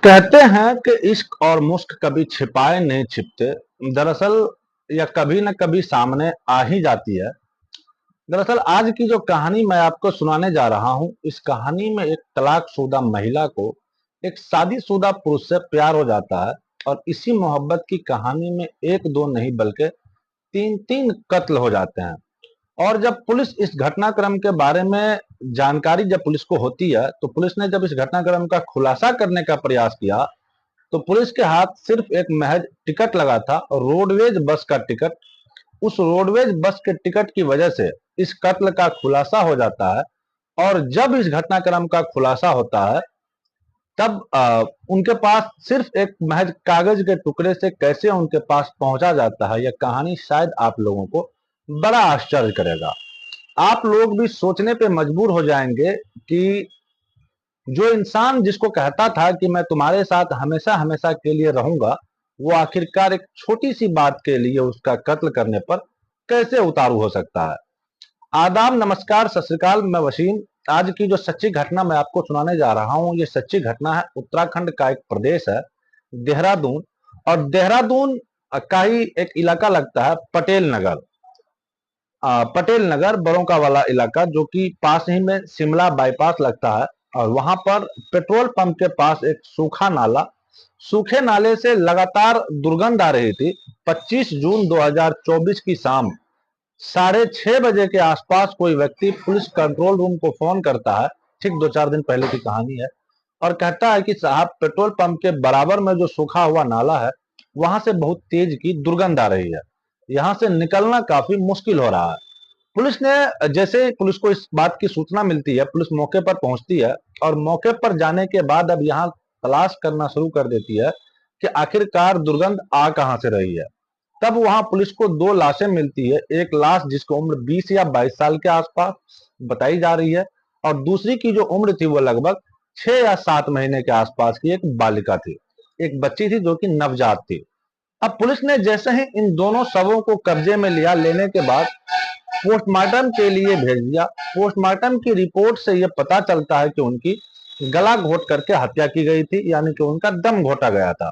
कहते हैं कि इश्क और मुश्क कभी छिपाए नहीं छिपते। दरअसल यह कभी न कभी सामने आ ही जाती है। दरअसल आज की जो कहानी मैं आपको सुनाने जा रहा हूँ, इस कहानी में एक तलाकशुदा महिला को एक शादीशुदा पुरुष से प्यार हो जाता है। और इसी मोहब्बत की कहानी में एक दो नहीं बल्कि तीन तीन कत्ल हो जाते हैं। और जब पुलिस इस घटनाक्रम के बारे में जानकारी जब पुलिस को होती है, तो पुलिस ने जब इस घटनाक्रम का खुलासा करने का प्रयास किया, तो पुलिस के हाथ सिर्फ एक महज टिकट लगा था, रोडवेज बस का टिकट। उस रोडवेज बस के टिकट की वजह से इस कत्ल का खुलासा हो जाता है। और जब इस घटनाक्रम का खुलासा होता है, तब उनके पास सिर्फ एक महज कागज के टुकड़े से कैसे उनके पास पहुंचा जाता है, यह कहानी शायद आप लोगों को बड़ा आश्चर्य करेगा। आप लोग भी सोचने पे मजबूर हो जाएंगे कि जो इंसान जिसको कहता था कि मैं तुम्हारे साथ हमेशा हमेशा के लिए रहूंगा, वो आखिरकार एक छोटी सी बात के लिए उसका कत्ल करने पर कैसे उतारू हो सकता है। आदाब, नमस्कार, सत श्री अकाल, मैं वसीम। आज की जो सच्ची घटना मैं आपको सुनाने जा रहा हूँ, ये सच्ची घटना है उत्तराखंड का एक प्रदेश है, देहरादून। और देहरादून का ही एक इलाका लगता है पटेल नगर। पटेल नगर बरों वाला इलाका, जो कि पास ही में शिमला बाईपास लगता है। और वहां पर पेट्रोल पंप के पास एक सूखा नाला, सूखे नाले से लगातार दुर्गंध आ रही थी। 25 जून 2024 की शाम 6:30 बजे के आसपास कोई व्यक्ति पुलिस कंट्रोल रूम को फोन करता है। ठीक 2-4 दिन पहले की कहानी है। और कहता है कि साहब, पेट्रोल पंप के बराबर में जो सूखा हुआ नाला है, वहां से बहुत तेज की दुर्गंध आ रही है। यहां से निकलना काफी मुश्किल हो रहा है। पुलिस ने जैसे ही पुलिस को इस बात की सूचना मिलती है, पुलिस मौके पर पहुंचती है। और मौके पर जाने के बाद अब यहाँ तलाश करना शुरू कर देती है कि आखिरकार दुर्गंध आ कहां से रही है। तब वहां पुलिस को दो लाशें मिलती है। एक लाश जिसकी उम्र 20 या 22 साल के आसपास बताई जा रही है, और दूसरी की जो उम्र थी वो लगभग 6 या 7 महीने के आसपास की एक बालिका थी, एक बच्ची थी जो कि नवजात थी। अब पुलिस ने जैसे ही इन दोनों शवों को कब्जे में लिया, लेने के बाद पोस्टमार्टम के लिए भेज दिया। पोस्टमार्टम की रिपोर्ट से यह पता चलता है कि उनकी गला घोट करके हत्या की गई थी, यानी कि उनका दम घोटा गया था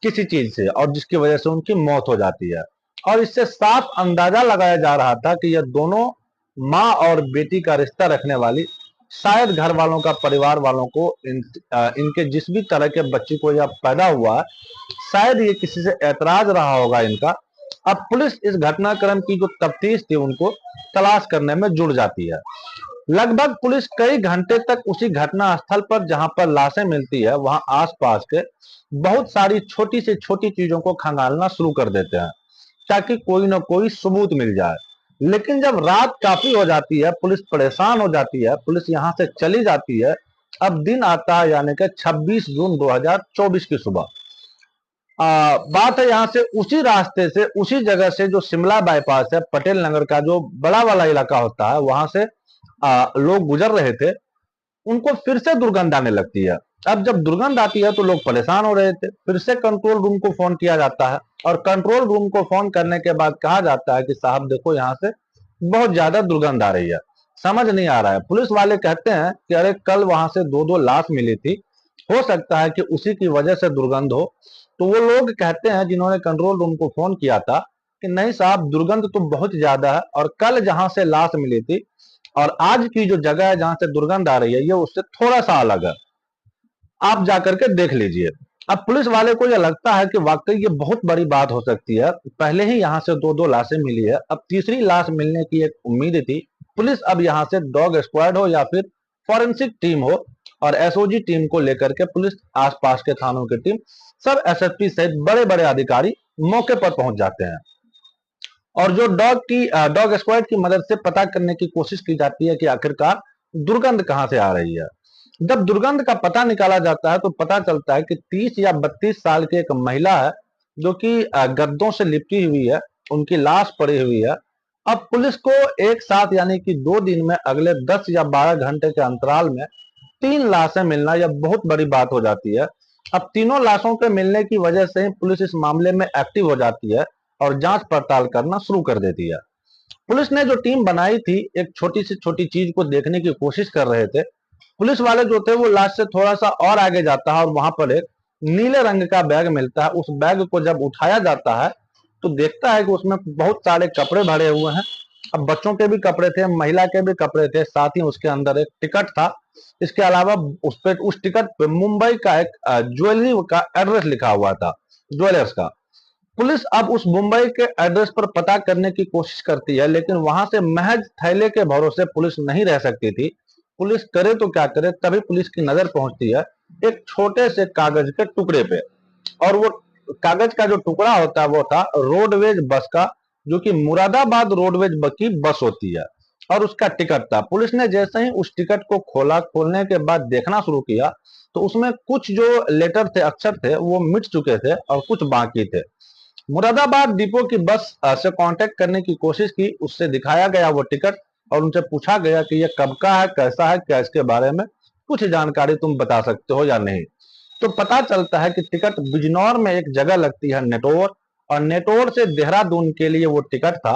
किसी चीज से, और जिसकी वजह से उनकी मौत हो जाती है। और इससे साफ अंदाजा लगाया जा रहा था कि यह दोनों माँ और बेटी का रिश्ता रखने वाली, शायद घर वालों का, परिवार वालों को इनके जिस भी तरह के बच्ची को यह पैदा हुआ, शायद ये किसी से ऐतराज रहा होगा इनका। अब पुलिस इस घटनाक्रम की जो तफ्तीश थी उनको तलाश करने में जुड़ जाती है। लगभग पुलिस कई घंटे तक उसी घटना स्थल पर, जहां पर लाशें मिलती है, वहां आसपास के बहुत सारी छोटी से छोटी चीजों को खंगालना शुरू कर देते हैं, ताकि कोई ना कोई सबूत मिल जाए। लेकिन जब रात काफी हो जाती है, पुलिस परेशान हो जाती है, पुलिस यहां से चली जाती है। अब दिन आता है, यानी कि 26 जून 2024 की सुबह। बात है यहाँ से उसी रास्ते से, उसी जगह से जो शिमला बाईपास है, पटेल नगर का जो बड़ा वाला इलाका होता है, वहां से लोग गुजर रहे थे। उनको फिर से दुर्गंध आने लगती है। अब जब दुर्गंध आती है तो लोग परेशान हो रहे थे। फिर से कंट्रोल रूम को फोन किया जाता है, और कंट्रोल रूम को फोन करने के बाद कहा जाता है कि साहब देखो, यहाँ से बहुत ज्यादा दुर्गंध आ रही है, समझ नहीं आ रहा है। पुलिस वाले कहते हैं कि अरे, कल वहां से दो दो लाश मिली थी, हो सकता है कि उसी की वजह से दुर्गंध हो। तो वो लोग कहते हैं जिन्होंने कंट्रोल रूम को फोन किया था कि नहीं साहब, दुर्गंध तो बहुत ज्यादा है, और कल जहां से लाश मिली थी और आज की जो जगह है जहां से दुर्गंध आ रही है, ये उससे थोड़ा सा अलग है, आप जाकर के देख लीजिए। अब पुलिस वाले को यह लगता है कि वाकई ये बहुत बड़ी बात हो सकती है। पहले ही यहाँ से दो दो लाशें मिली है, अब तीसरी लाश मिलने की एक उम्मीद थी। पुलिस अब यहाँ से डॉग स्क्वाड हो या फिर फॉरेंसिक टीम हो, और एसओजी टीम को लेकर के पुलिस, आसपास के थानों की टीम, सब एसएसपी सहित बड़े बड़े अधिकारी मौके पर पहुंच जाते हैं। और जो डॉग स्क्वाड की मदद से पता करने की कोशिश की जाती है कि आखिरकार दुर्गंध कहां से आ रही है। जब दुर्गंध का पता निकाला जाता है, तो पता चलता है कि 30 या 32 साल की एक महिला है, जो कि गद्दों से लिपटी हुई है, उनकी लाश पड़ी हुई है। अब पुलिस को एक साथ, यानी कि 2 दिन में, अगले 10 या 12 घंटे के अंतराल में 3 लाशें मिलना, यह बहुत बड़ी बात हो जाती है। अब तीनों लाशों के मिलने की वजह से पुलिस इस मामले में एक्टिव हो जाती है और जांच पड़ताल करना शुरू कर देती है। पुलिस ने जो टीम बनाई थी, एक छोटी से छोटी चीज को देखने की कोशिश कर रहे थे। पुलिस वाले जो थे वो लास्ट से थोड़ा सा और आगे जाता है और वहां पर एक नीले रंग का बैग मिलता है। उस बैग को जब उठाया जाता है तो देखता है कि उसमें बहुत सारे कपड़े भरे हुए हैं। अब बच्चों के भी कपड़े थे, महिला के भी कपड़े थे, साथ ही उसके अंदर एक टिकट था। इसके अलावा उस पे उस टिकट पे मुंबई का एक ज्वेलरी का एड्रेस लिखा हुआ था, ज्वेलर्स का। पुलिस अब उस मुंबई के एड्रेस पर पता करने की कोशिश करती है, लेकिन वहां से महज थैले के भरोसे पुलिस नहीं रह सकती थी। पुलिस करे तो क्या करे, तभी पुलिस की नजर पहुंचती है एक छोटे से कागज के टुकड़े पे। और वो कागज का जो टुकड़ा होता है वो था रोडवेज बस का, जो कि मुरादाबाद रोडवेज की बस होती है, और उसका टिकट था। पुलिस ने जैसे ही उस टिकट को खोला, खोलने के बाद देखना शुरू किया तो उसमें कुछ जो लेटर थे, अक्षर थे, वो मिट चुके थे और कुछ बाकी थे। मुरादाबाद डिपो की बस से कांटेक्ट करने की कोशिश की, उससे दिखाया गया वो टिकट और उनसे पूछा गया कि ये कब का है, कैसा है, क्या इसके बारे में कुछ जानकारी तुम बता सकते हो या नहीं। तो पता चलता है कि टिकट बिजनौर में एक जगह लगती है नेटोर, और नेटोर से देहरादून के लिए वो टिकट था।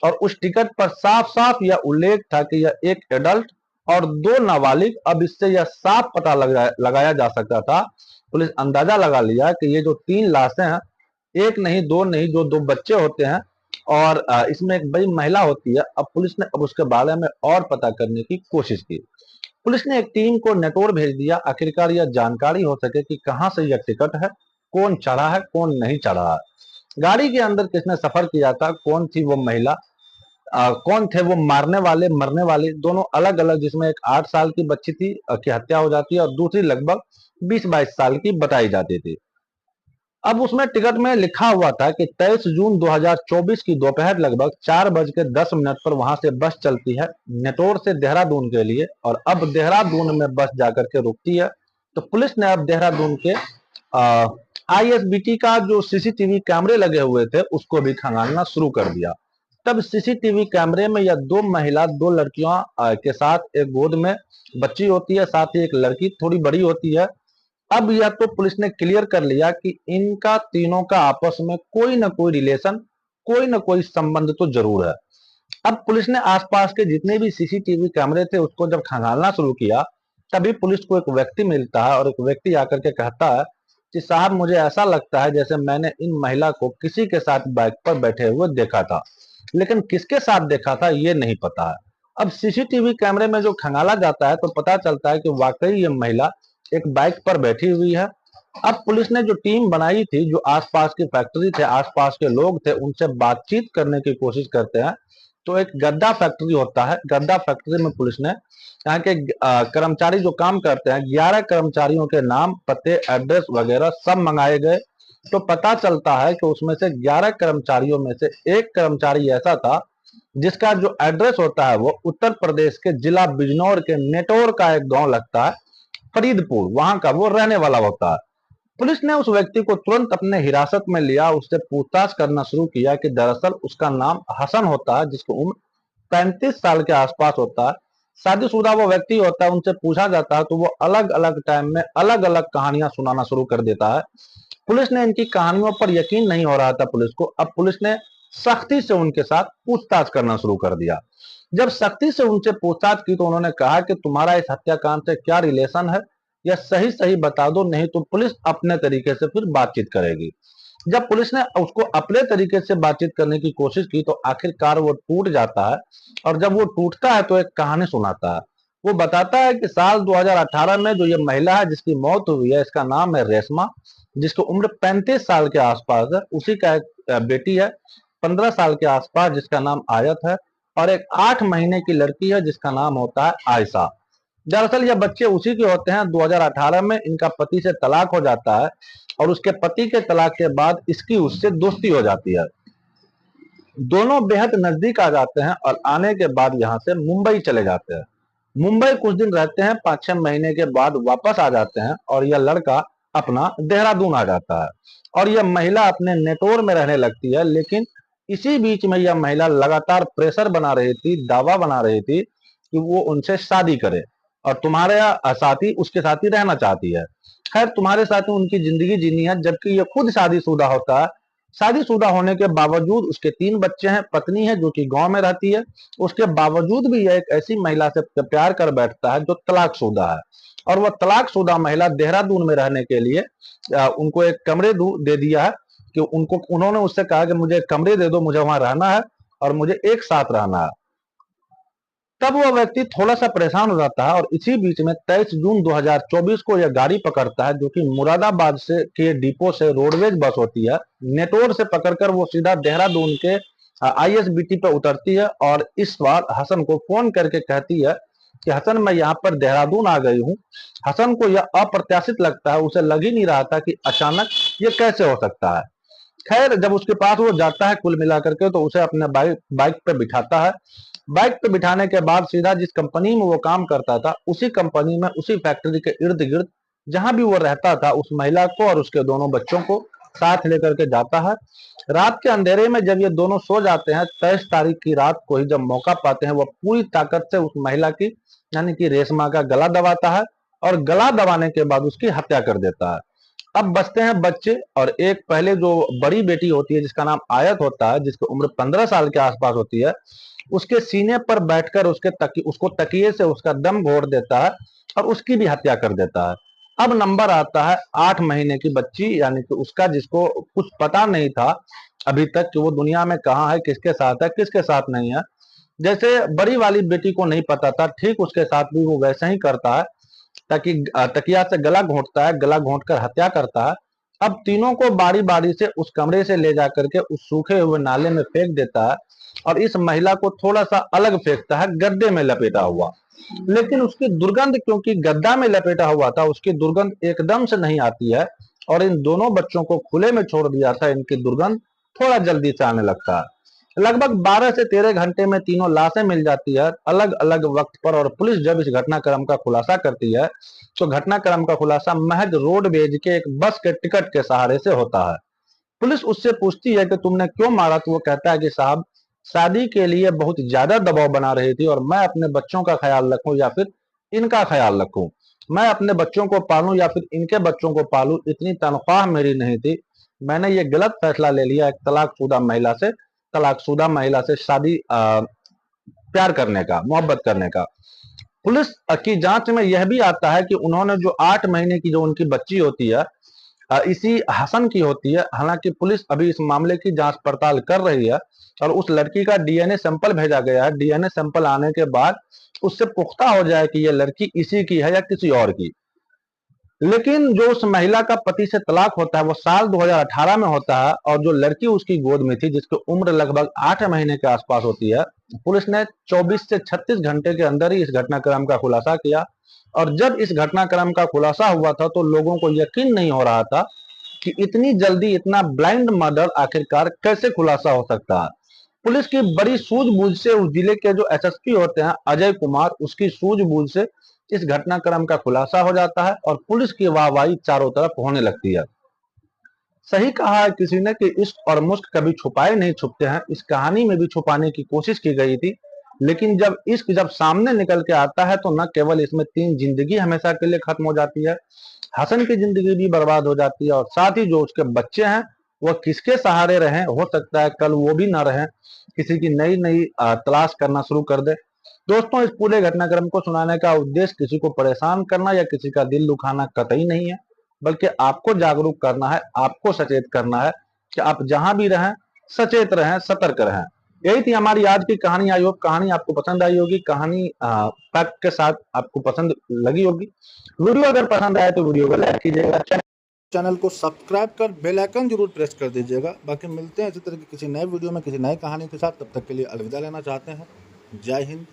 और उस टिकट पर साफ साफ यह उल्लेख था कि यह एक एडल्ट और दो नाबालिग। अब इससे यह साफ पता लगाया जा सकता था, पुलिस अंदाजा लगा लिया कि ये जो तीन लाशें हैं, एक नहीं दो नहीं, जो दो बच्चे होते हैं और इसमें एक बड़ी महिला होती है। अब पुलिस ने अब उसके बारे में और पता करने की कोशिश की। पुलिस ने एक टीम को नेटोर भेज दिया, आखिरकार यह जानकारी हो सके कि कहां से यह टिकट है, कौन चढ़ा है, कौन नहीं चढ़ा है, गाड़ी के अंदर किसने सफर किया था, कौन थी वो महिला, कौन थे वो मारने वाले मरने वाले, दोनों अलग अलग, जिसमें एक 8 साल की बच्ची थी की हत्या हो जाती है और दूसरी लगभग 20-22 साल की बताई जाती थी। अब उसमें टिकट में लिखा हुआ था कि 23 जून 2024 की दोपहर लगभग 4:10 पर वहां से बस चलती है नेटोर से देहरादून के लिए, और अब देहरादून में बस जाकर के रुकती है। तो पुलिस ने अब देहरादून के आईएसबीटी का जो सीसीटीवी कैमरे लगे हुए थे उसको भी खंगालना शुरू कर दिया। तब सीसीटीवी कैमरे में यह दो महिला, दो लड़कियां के साथ एक गोद में बच्ची होती है, साथ ही एक लड़की थोड़ी बड़ी होती है। अब यह तो पुलिस ने क्लियर कर लिया कि इनका तीनों का आपस में कोई ना कोई रिलेशन, कोई ना कोई संबंध तो जरूर है। अब पुलिस ने आसपास के जितने भी सीसीटीवी कैमरे थे उसको जब खंगालना शुरू किया, तभी पुलिस को एक व्यक्ति मिलता है और एक व्यक्ति आकर के कहता है कि साहब, मुझे ऐसा लगता है जैसे मैंने इन महिला को किसी के साथ बाइक पर बैठे हुए देखा था, लेकिन किसके साथ देखा था ये नहीं पता है। अब सीसीटीवी कैमरे में जो खंगाला जाता है तो पता चलता है कि वाकई ये महिला एक बाइक पर बैठी हुई है। अब पुलिस ने जो टीम बनाई थी, जो आसपास की फैक्ट्री थे, आसपास के लोग थे, उनसे बातचीत करने की कोशिश करते हैं। तो एक गद्दा फैक्ट्री होता है, गद्दा फैक्ट्री में पुलिस ने यहाँ के कर्मचारी जो काम करते हैं, 11 कर्मचारियों के नाम, पते, एड्रेस वगैरह सब मंगाए गए। तो पता चलता है कि उसमें से 11 कर्मचारियों में से एक कर्मचारी ऐसा था जिसका जो एड्रेस होता है वो उत्तर प्रदेश के जिला बिजनौर के नेटोर का एक गांव लगता है, फरीदपुर, वहां का वो रहने वाला होता है। पुलिस ने उस व्यक्ति को तुरंत अपने हिरासत में लिया, उससे पूछताछ करना शुरू किया कि दरअसल उसका नाम हसन होता है, जिसकी उम्र 35 साल के आसपास होता है, शादीशुदा वो व्यक्ति होता है। उनसे पूछा जाता है तो वो अलग अलग टाइम में अलग अलग कहानियां सुनाना शुरू कर देता है। पुलिस ने इनकी कहानियों पर यकीन नहीं हो रहा था पुलिस को। अब पुलिस ने सख्ती से उनके साथ पूछताछ करना शुरू कर दिया। जब सख्ती से उनसे पूछताछ की तो उन्होंने कहा कि तुम्हारा इस हत्याकांड से क्या रिलेशन है, या सही सही बता दो, नहीं तो पुलिस अपने तरीके से फिर बातचीत करेगी। जब पुलिस ने उसको अपने तरीके से बातचीत करने की कोशिश की तो आखिरकार वो टूट जाता है, और जब वो टूटता है तो एक कहानी सुनाता है। वो बताता है कि साल 2018 में जो ये महिला है जिसकी मौत हुई है, इसका नाम है रेशमा, जिसकी उम्र 35 साल के आसपास है। उसी का एक बेटी है 15 साल के आसपास जिसका नाम आयत है, और एक 8 महीने की लड़की है जिसका नाम होता है आयशा। दरअसल ये बच्चे उसी के होते हैं। 2018 में इनका पति से तलाक हो जाता है, और उसके पति के तलाक के बाद इसकी उससे दोस्ती हो जाती है। दोनों बेहद नजदीक आ जाते हैं और आने के बाद यहाँ से मुंबई चले जाते हैं। मुंबई कुछ दिन रहते हैं, 5-6 महीने के बाद वापस आ जाते हैं, और यह लड़का अपना देहरादून आ जाता है, और यह महिला अपने नेटोर में रहने लगती है। लेकिन इसी बीच में यह महिला लगातार प्रेशर बना रही थी, दावा बना रही थी कि वो उनसे शादी करे और तुम्हारे साथी उसके साथ ही रहना चाहती है। खैर, तुम्हारे साथ उनकी जिंदगी जीनी है, जबकि ये खुद शादीशुदा होता है। शादीशुदा होने के बावजूद उसके 3 बच्चे हैं, पत्नी है जो कि गांव में रहती है। उसके बावजूद भी यह एक ऐसी महिला से प्यार कर बैठता है जो तलाकशुदा है, और वह तलाकशुदा महिला देहरादून में रहने के लिए उनको एक कमरे दे दिया है कि उन्होंने उससे कहा कि मुझे कमरे दे दो, मुझे वहां रहना है और मुझे एक साथ रहना है। तब वह व्यक्ति थोड़ा सा परेशान हो जाता है और इसी बीच में 23 जून 2024 को यह गाड़ी पकड़ता है जो कि मुरादाबाद से के डिपो से रोडवेज बस होती है। नेटोर से पकड़कर वो सीधा देहरादून के आईएसबीटी पे उतरती है और इस बार हसन को फोन करके कहती है कि हसन, मैं यहाँ पर देहरादून आ गई हूँ। हसन को यह अप्रत्याशित लगता है, उसे लग ही नहीं रहा था कि अचानक ये कैसे हो सकता है। खैर, जब उसके पास वो जाता है कुल मिलाकर के, तो उसे अपने बाइक पे बिठाता है। बाइक पे बिठाने के बाद सीधा जिस कंपनी में वो काम करता था उसी कंपनी में, उसी फैक्ट्री के इर्द गिर्द जहां भी वो रहता था, उस महिला को और उसके दोनों बच्चों को साथ लेकर के जाता है। रात के अंधेरे में जब ये दोनों सो जाते हैं, 23 तारीख की रात को ही जब मौका पाते हैं, वो पूरी ताकत से उस महिला की यानी कि रेशमा का गला दबाता है और गला दबाने के बाद उसकी हत्या कर देता है। अब बचते हैं बच्चे, और एक पहले जो बड़ी बेटी होती है जिसका नाम आयत होता है, जिसकी उम्र 15 साल के आसपास होती है, उसके सीने पर बैठकर उसको तकिए से उसका दम घोट देता है और उसकी भी हत्या कर देता है। अब नंबर आता है 8 महीने की बच्ची, यानी कि उसका, जिसको कुछ पता नहीं था अभी तक कि वो दुनिया में कहाँ है, किसके साथ है, किसके साथ नहीं है। जैसे बड़ी वाली बेटी को नहीं पता था, ठीक उसके साथ भी वो वैसे ही करता है, ताकि तकिया से गला घोंटता है, गला घोंट कर हत्या करता है। अब तीनों को बारी बारी से उस कमरे से ले जाकर के उस सूखे हुए नाले में फेंक देता है और इस महिला को थोड़ा सा अलग फेंकता है, गद्दे में लपेटा हुआ। लेकिन उसकी दुर्गंध, क्योंकि गद्दा में लपेटा हुआ था, उसकी दुर्गंध एकदम से नहीं आती है, और इन दोनों बच्चों को खुले में छोड़ दिया था, इनकी दुर्गंध थोड़ा जल्दी से आने लगता है। लगभग 12 से 13 घंटे में तीनों लाशें मिल जाती है अलग अलग वक्त पर, और पुलिस जब इस घटनाक्रम का खुलासा करती है तो घटनाक्रम का खुलासा महज रोडवेज के एक बस के टिकट के सहारे से होता है। पुलिस उससे पूछती है कि तुमने क्यों मारा, तो वो कहता है कि साहब, शादी के लिए बहुत ज्यादा दबाव बना रही थी और मैं अपने बच्चों का ख्याल रखूं या फिर इनका ख्याल रखूं, मैं अपने बच्चों को पालूं या फिर इनके बच्चों को पालूं, इतनी तनख्वाह मेरी नहीं थी। मैंने ये गलत फैसला ले लिया एक तलाकशुदा महिला से शादी प्यार करने का, मोहब्बत करने का। पुलिस की जांच में यह भी आता है कि उन्होंने जो 8 महीने की जो उनकी बच्ची होती है, इसी हसन की होती है। हालांकि पुलिस अभी इस मामले की जांच पड़ताल कर रही है और उस लड़की का डीएनए सैंपल भेजा गया है। डीएनए सैंपल आने के बाद उससे पुख्ता हो जाए कि यह लड़की इसी की है या किसी और की। लेकिन जो उस महिला का पति से तलाक होता है वो साल 2018 में होता है, और जो लड़की उसकी गोद में थी जिसकी उम्र लगभग 8 महीने के आसपास होती है, पुलिस ने 24 से 36 घंटे के अंदर ही इस घटनाक्रम का खुलासा किया। और जब इस घटनाक्रम का खुलासा हुआ था तो लोगों को यकीन नहीं हो रहा था कि इतनी जल्दी इतना ब्लाइंड मर्डर आखिरकार कैसे खुलासा हो सकता है। पुलिस की बड़ी सूझबूझ से उस जिले के जो एसएसपी होते हैं अजय कुमार, उसकी सूझबूझ से इस घटनाक्रम का खुलासा हो जाता है और पुलिस की वाहवाही चारों तरफ होने लगती है। सही कहा है किसी ने कि इश्क और मुश्क कभी छुपाए नहीं छुपते हैं। इस कहानी में भी छुपाने की कोशिश की गई थी, लेकिन जब इश्क जब सामने निकल के आता है तो न केवल इसमें 3 जिंदगी हमेशा के लिए खत्म हो जाती है, हसन की जिंदगी भी बर्बाद हो जाती है, और साथ ही जो उसके बच्चे हैं वह किसके सहारे रहें, हो सकता है कल वो भी ना रहें, किसी की नई नई तलाश करना शुरू कर दे। दोस्तों, इस पूरे घटनाक्रम को सुनाने का उद्देश्य किसी को परेशान करना या किसी का दिल दुखाना कतई नहीं है, बल्कि आपको जागरूक करना है, आपको सचेत करना है कि आप जहां भी रहें सचेत रहें, सतर्क रहें। यही थी हमारी आज की कहानी। आई होप कहानी आपको पसंद आई होगी, कहानी फैक्ट के साथ आपको पसंद लगी होगी। वीडियो अगर पसंद आए तो वीडियो को लाइक कीजिएगा, चैनल को सब्सक्राइब कर बेल आइकन जरूर प्रेस कर दीजिएगा। बाकी मिलते हैं इसी तरह की किसी नए वीडियो में किसी नई कहानी के साथ। तब तक के लिए अलविदा लेना चाहते हैं। जय हिंद,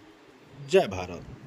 जय भारत।